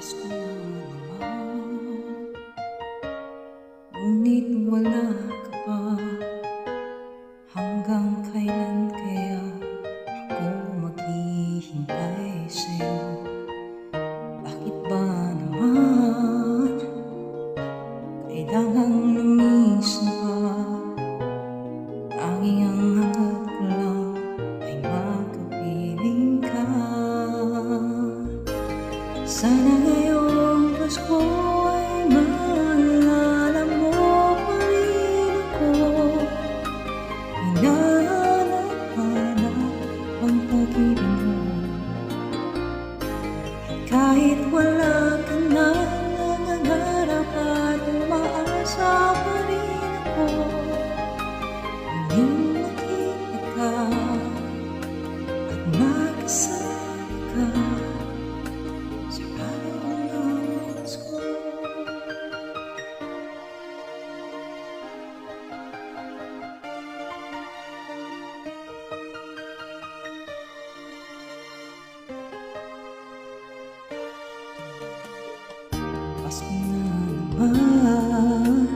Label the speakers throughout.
Speaker 1: Pasko na naman, ngunit wala ka pa. Hanggang kailan kaya ako maghihintay sa'yo? Bakit ba naman kailangang lumisan pa? Tanging ang hangat ko lang ay makapiling ka. Sana ngayong Pasko ay maalala mo pa rin ako. Hinahanap-hanap ang pag-ibig mo. Kahit wala ka na, nangangarap at umaasa pa rin ako. Muling makita ka at magkasama ka sa araw ng Pasko. Pasko na naman,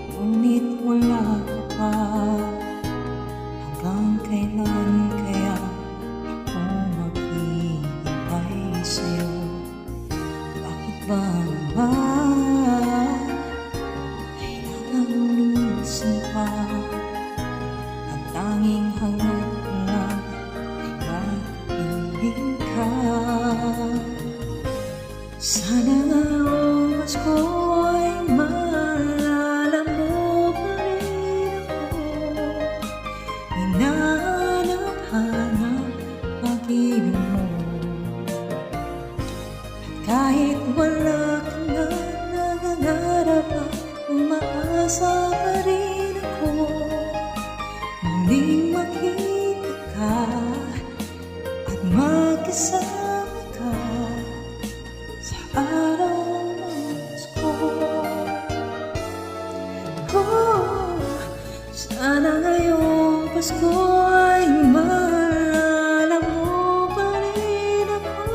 Speaker 1: ngunit wala ka pa. Hanggang kailan kaya ako maghihintay sa'yo? Bakit ba naman kailangang lumisan pa? Ang tanging hangat ko lang ay makapiling ka. Sana ngayong Pasko ay maalala mo pa rin ako. Hinahanap-hanap pag-ibig mo. At kahit wala ka na, nangangarap at umaasa pa rin ako. Muling makita ka at magkasama ka sa araw ng Pasko. Sana ngayong Pasko ay maalala mo pa rin ako.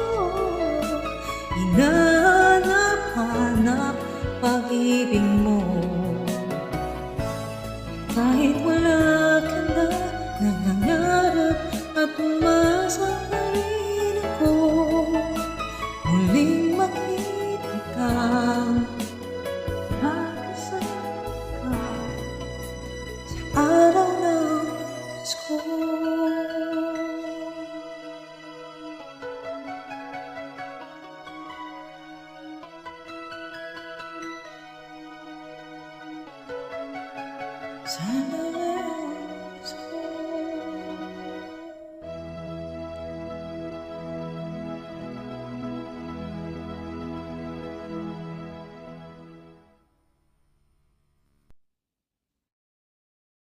Speaker 1: Hinahanap-hanap pag-ibig mo. Kahit wala ka na, nangangarap at umasa pa rin ako. Muling makita ka, magkasama ka sa araw ng Pasko. Sana